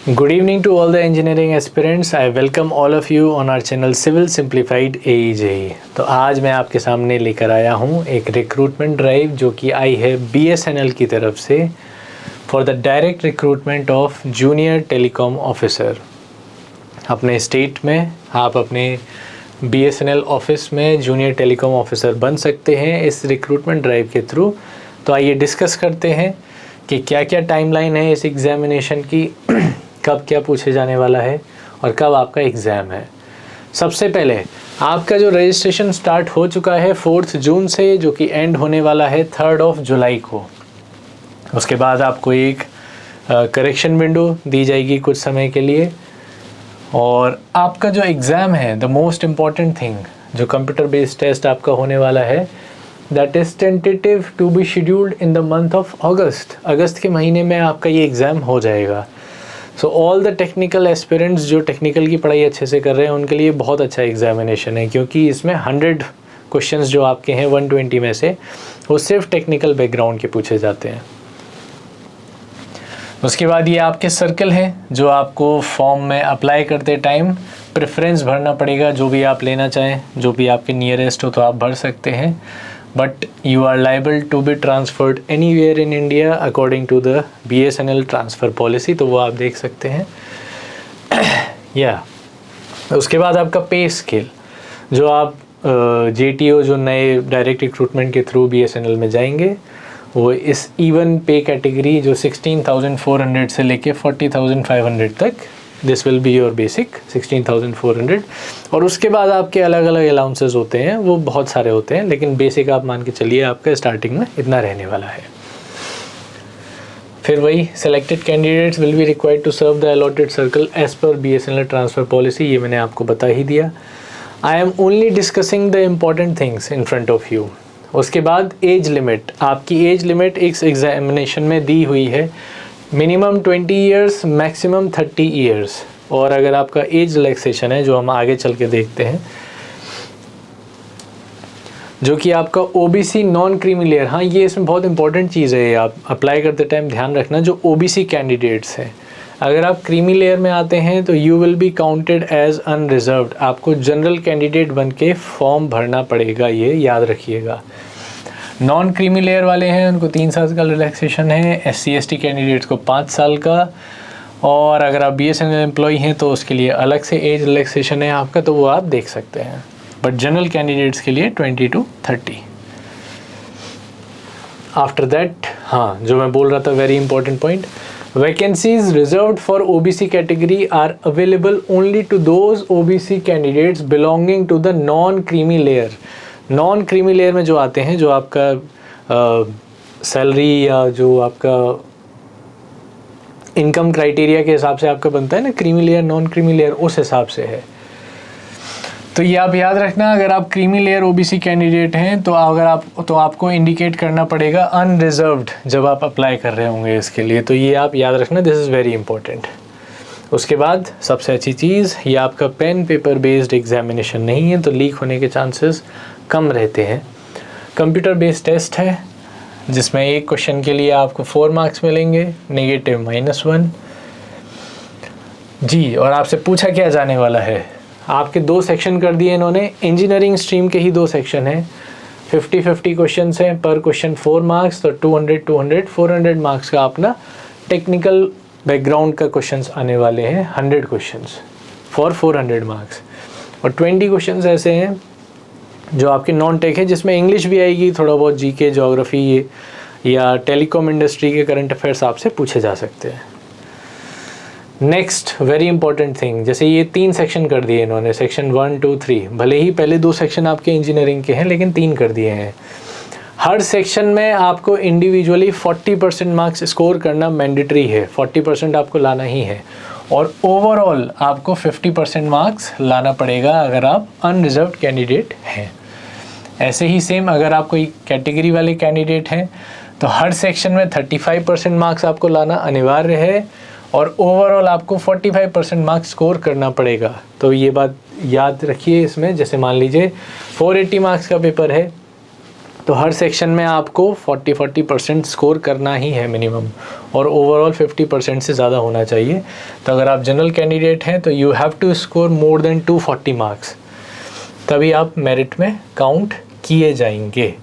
Good evening to all the engineering aspirants. I welcome all of you on our channel Civil Simplified AE. तो आज मैं आपके सामने लेकर आया हूँ एक रिक्रूटमेंट ड्राइव जो कि आई है BSNL की तरफ से for the direct recruitment of junior telecom officer. अपने स्टेट में आप अपने BSNL ऑफिस में जूनियर टेलीकॉम ऑफिसर बन सकते हैं इस रिक्रूटमेंट ड्राइव के थ्रू। तो आइए डिस्कस करते हैं कि क्या क्या टाइमलाइन है इस एग्ज़ामिनेशन की, कब क्या पूछे जाने वाला है और कब आपका एग्ज़ाम है। सबसे पहले आपका जो रजिस्ट्रेशन स्टार्ट हो चुका है 4 जून से, जो कि एंड होने वाला है 3 जुलाई को। उसके बाद आपको एक करेक्शन विंडो दी जाएगी कुछ समय के लिए, और आपका जो एग्ज़ाम है, द मोस्ट इम्पॉर्टेंट थिंग, जो कंप्यूटर बेस्ड टेस्ट आपका होने वाला है, that is tentative to be scheduled in the month of August. अगस्त के महीने में आपका ये एग्ज़ाम हो जाएगा। So all the technical aspirants जो टेक्निकल की पढ़ाई अच्छे से कर रहे हैं उनके लिए बहुत अच्छा एग्जामिनेशन है, क्योंकि इसमें 100 क्वेश्चंस जो आपके हैं 120 में से वो सिर्फ टेक्निकल बैकग्राउंड के पूछे जाते हैं। उसके बाद ये आपके सर्कल हैं जो आपको फॉर्म में अप्लाई करते टाइम प्रेफरेंस भरना पड़ेगा। जो भी आप लेना चाहें, जो भी आपके नियरेस्ट हो तो आप भर सकते हैं, but you are liable to be transferred anywhere in India according to the BSNL transfer policy. तो वो आप देख सकते हैं या उसके बाद आपका पे स्केल, जो आप JTO जो नए डायरेक्ट रिक्रूटमेंट के थ्रू BSNL में जाएंगे, वो इस इवन पे कैटेगरी जो 16,400 से लेके 40,500 तक, this will be your basic 16,400। और उसके बाद आपके अलग अलग अलाउंसेस होते हैं, वो बहुत सारे होते हैं, लेकिन बेसिक आप मान के चलिए आपका स्टार्टिंग में इतना रहने वाला है। फिर वही selected candidates will be required to serve the allotted circle as per BSNL transfer policy. ये मैंने आपको बता ही दिया। I am only discussing the important things in front of you. उसके बाद एज लिमिट, आपकी एज लिमिट इस एग्जामिनेशन में दी हुई है, मिनिमम 20 ईयर्स, मैक्सिमम 30 ईयर्स। और अगर आपका एज रिलैक्सेशन है, जो हम आगे चल के देखते हैं, जो कि आपका OBC नॉन क्रीमी लेयर, हाँ ये इसमें बहुत इंपॉर्टेंट चीज़ है, आप अप्लाई करते टाइम ध्यान रखना। जो OBC कैंडिडेट्स हैं, अगर आप क्रीमी लेयर में आते हैं तो you will be counted as unreserved. आपको जनरल कैंडिडेट बन के फॉर्म भरना पड़ेगा, ये याद रखिएगा। नॉन क्रीमी लेयर वाले हैं उनको 3 साल का रिलैक्सेशन है, SC/ST कैंडिडेट्स को 5 साल का, और अगर आप BSNL एम्प्लॉई हैं तो उसके लिए अलग से एज रिलैक्सेशन है आपका, तो वो आप देख सकते हैं। बट जनरल कैंडिडेट्स के लिए 20 to 30। आफ्टर दैट, हाँ जो मैं बोल रहा था, very important point, vacancies reserved for OBC category are available only to those OBC candidates belonging to the non creamy layer. Non creamy layer में जो आते हैं, जो आपका सैलरी या जो आपका इनकम क्राइटेरिया के हिसाब से आपका बनता है ना, creamy layer non creamy layer, उस हिसाब से है। तो ये आप याद रखना, अगर आप क्रीमी लेयर OBC कैंडिडेट हैं तो आपको इंडिकेट करना पड़ेगा अनरिजर्व्ड जब आप अप्लाई कर रहे होंगे इसके लिए। तो ये आप याद रखना, दिस इज़ वेरी इंपॉर्टेंट। उसके बाद सबसे अच्छी चीज़, ये आपका पेन पेपर बेस्ड एग्जामिनेशन नहीं है, तो लीक होने के चांसेस कम रहते हैं। कंप्यूटर बेस्ड टेस्ट है, जिसमें एक क्वेश्चन के लिए आपको 4 मार्क्स मिलेंगे, नेगेटिव -1 जी। और आपसे पूछा क्या जाने वाला है, आपके 2 सेक्शन कर दिए इन्होंने, इंजीनियरिंग स्ट्रीम के ही 2 सेक्शन हैं, 50-50 क्वेश्चन हैं, पर क्वेश्चन 4 मार्क्स, तो 200 400 मार्क्स का अपना टेक्निकल बैकग्राउंड का क्वेश्चंस आने वाले हैं, 100 क्वेश्चंस फॉर 400 मार्क्स। और 20 क्वेश्चंस ऐसे हैं जो आपके नॉन टेक है, जिसमें इंग्लिश भी आएगी, थोड़ा बहुत GK, ज्योग्राफी या टेलीकॉम इंडस्ट्री के करंट अफेयर्स आपसे पूछे जा सकते हैं। नेक्स्ट वेरी इंपॉर्टेंट थिंग, जैसे ये 3 सेक्शन कर दिए इन्होंने, सेक्शन 1, 2, 3, भले ही पहले 2 सेक्शन आपके इंजीनियरिंग के हैं, लेकिन 3 कर दिए हैं। हर सेक्शन में आपको इंडिविजुअली 40% मार्क्स स्कोर करना मैंडेटरी है, 40% आपको लाना ही है, और ओवरऑल आपको 50% मार्क्स लाना पड़ेगा अगर आप अनरिजर्व्ड कैंडिडेट हैं। ऐसे ही सेम अगर आप कोई कैटेगरी वाले कैंडिडेट हैं तो हर सेक्शन में 35% मार्क्स आपको लाना अनिवार्य है, और ओवरऑल आपको 45% मार्क्स स्कोर करना पड़ेगा। तो ये बात याद रखिए इसमें, जैसे मान लीजिए 480 मार्क्स का पेपर है, तो हर सेक्शन में आपको 40% स्कोर करना ही है मिनिमम, और ओवरऑल 50% से ज़्यादा होना चाहिए। तो अगर आप जनरल कैंडिडेट हैं तो you have to score more than 240 marks, तभी आप मेरिट में काउंट किए जाएंगे।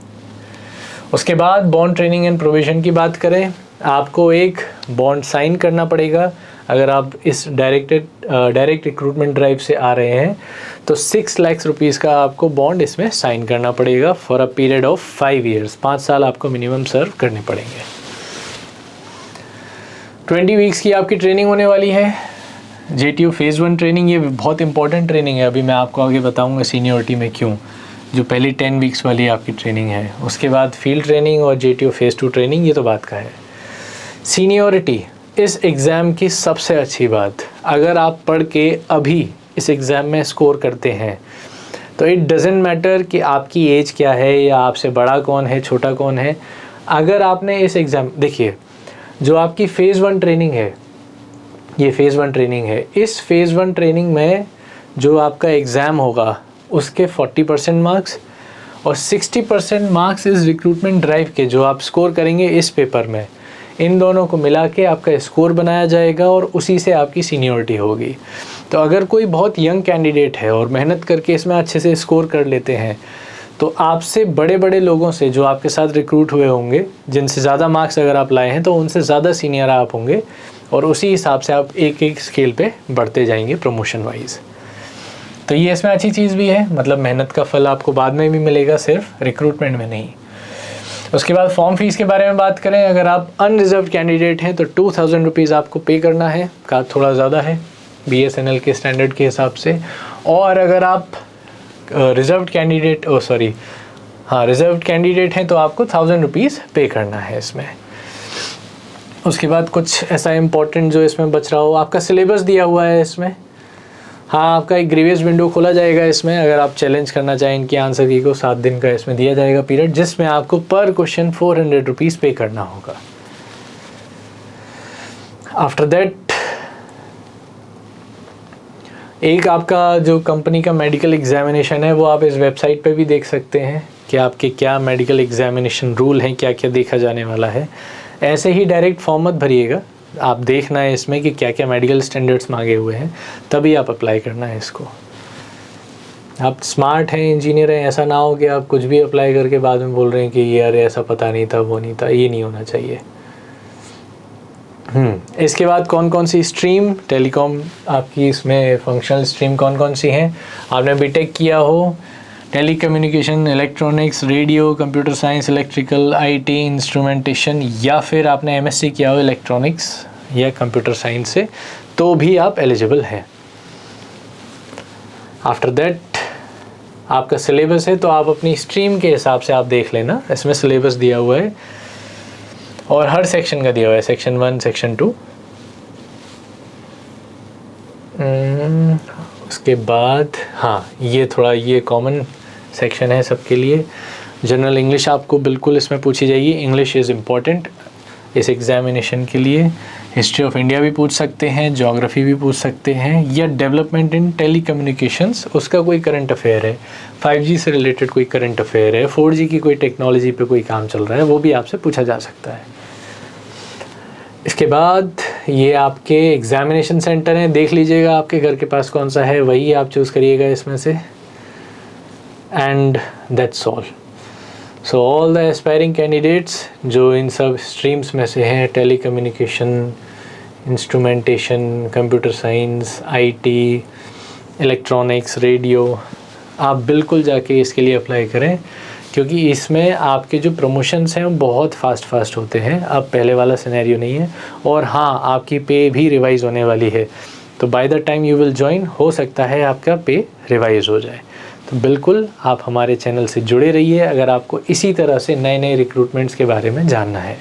उसके बाद बॉन्ड ट्रेनिंग एंड प्रोविज़न की बात करें, आपको एक बॉन्ड साइन करना पड़ेगा। अगर आप इस डायरेक्ट रिक्रूटमेंट ड्राइव से आ रहे हैं तो 6 लाख रुपीज़ का आपको बॉन्ड इसमें साइन करना पड़ेगा for a period of 5 years. 5 साल आपको मिनिमम सर्व करने पड़ेंगे। 20 वीक्स की आपकी ट्रेनिंग होने वाली है। JTU फेज़ 1 ट्रेनिंग, ये बहुत इंपॉर्टेंट ट्रेनिंग है। अभी मैं आपको आगे बताऊंगा सीनियरिटी में क्यों। जो पहली 10 वीक्स वाली आपकी ट्रेनिंग है, उसके बाद फील्ड ट्रेनिंग और JTU फेज़ 2 ट्रेनिंग, ये तो बात का है। सीनियरिटी इस एग्ज़ाम की सबसे अच्छी बात, अगर आप पढ़ के अभी इस एग्ज़ाम में स्कोर करते हैं तो इट डजेंट मैटर कि आपकी एज क्या है या आपसे बड़ा कौन है छोटा कौन है। अगर आपने इस एग्ज़ाम, देखिए जो आपकी फेज़ 1 ट्रेनिंग है, ये फेज़ 1 ट्रेनिंग है, इस फेज़ 1 ट्रेनिंग में जो आपका एग्ज़ाम होगा उसके 40% मार्क्स और 60% मार्क्स इस रिक्रूटमेंट ड्राइव के जो आप स्कोर करेंगे इस पेपर में, इन दोनों को मिला के आपका स्कोर बनाया जाएगा और उसी से आपकी सीनियरिटी होगी। तो अगर कोई बहुत यंग कैंडिडेट है और मेहनत करके इसमें अच्छे से स्कोर कर लेते हैं तो आपसे बड़े बड़े लोगों से जो आपके साथ रिक्रूट हुए होंगे, जिनसे ज़्यादा मार्क्स अगर आप लाए हैं तो उनसे ज़्यादा सीनियर आप होंगे और उसी हिसाब से आप एक एक स्केल पे बढ़ते जाएंगे प्रमोशन वाइज। तो ये इसमें अच्छी चीज़ भी है, मतलब मेहनत का फल आपको बाद में भी मिलेगा, सिर्फ रिक्रूटमेंट में नहीं। उसके बाद फॉर्म फीस के बारे में बात करें, अगर आप अनरिजर्व कैंडिडेट हैं तो 2000 रुपीज़ आपको पे करना है, का थोड़ा ज़्यादा है BSNL के स्टैंडर्ड के हिसाब से। और अगर आप रिजर्व्ड कैंडिडेट हैं तो आपको 1000 रुपीज़ पे करना है इसमें। उसके बाद कुछ ऐसा इम्पोर्टेंट जो इसमें बच रहा हो, आपका सिलेबस दिया हुआ है इसमें। हाँ, आपका एक ग्रीवियस विंडो खोला जाएगा इसमें, अगर आप चैलेंज करना चाहें इनकी आंसर की को 7 दिन का इसमें दिया जाएगा पीरियड, जिसमें आपको पर क्वेश्चन 400 रुपीज़ पे करना होगा। आफ्टर दैट एक आपका जो कंपनी का मेडिकल एग्जामिनेशन है वो आप इस वेबसाइट पे भी देख सकते हैं कि आपके क्या मेडिकल एग्जामिनेशन रूल हैं, क्या क्या देखा जाने वाला है। ऐसे ही डायरेक्ट फॉर्म मत भरिएगा, आप देखना है इसमें कि क्या क्या मेडिकल स्टैंडर्ड्स मांगे हुए हैं, तभी आप अप्लाई करना है इसको। आप स्मार्ट हैं, इंजीनियर हैं, ऐसा ना हो कि आप कुछ भी अप्लाई करके बाद में बोल रहे हैं कि यार ऐसा पता नहीं था, वो नहीं था। ये नहीं होना चाहिए। इसके बाद कौन कौन सी स्ट्रीम, टेलीकॉम आपकी इसमें फंक्शनल स्ट्रीम कौन कौन सी हैं। आपने बीटेक किया हो, tele communication, electronics, radio, computer science, electrical, IT, instrumentation, या फिर आपने MSc किया हो इलेक्ट्रॉनिक्स या कंप्यूटर साइंस से, तो भी आप एलिजिबल हैं। आफ्टर दैट आपका सिलेबस है तो आप अपनी स्ट्रीम के हिसाब से आप देख लेना, इसमें सिलेबस दिया हुआ है और हर सेक्शन का दिया हुआ है, सेक्शन 1, सेक्शन 2। उसके बाद हाँ, ये कॉमन सेक्शन है सबके लिए। जनरल इंग्लिश आपको बिल्कुल इसमें पूछी जाएगी, इंग्लिश इज़ इम्पॉर्टेंट इस एग्जामिनेशन के लिए। हिस्ट्री ऑफ इंडिया भी पूछ सकते हैं, ज्योग्राफी भी पूछ सकते हैं, या डेवलपमेंट इन टेली कम्युनिकेशंस, उसका कोई करंट अफेयर है, 5G से रिलेटेड कोई करंट अफेयर है, 4G की कोई टेक्नोलॉजी पे कोई काम चल रहा है, वो भी आपसे पूछा जा सकता है। इसके बाद ये आपके एग्जामिनेशन सेंटर हैं, देख लीजिएगा आपके घर के पास कौन सा है, वही आप चूज़ करिएगा इसमें से। And that's all. So all the aspiring candidates जो इन सब स्ट्रीम्स में से हैं, tele communication, instrumentation, computer science, IT, electronics, radio, आप बिल्कुल जाके इसके लिए अप्लाई करें, क्योंकि इसमें आपके जो प्रमोशंस हैं वो बहुत फास्ट होते हैं। अब पहले वाला सिनेरियो नहीं है। और हाँ, आपकी पे भी रिवाइज़ होने वाली है, तो by the time you will join हो सकता है आपका पे रिवाइज़ हो जाए। तो बिल्कुल आप हमारे चैनल से जुड़े रहिए अगर आपको इसी तरह से नए नए रिक्रूटमेंट्स के बारे में जानना है।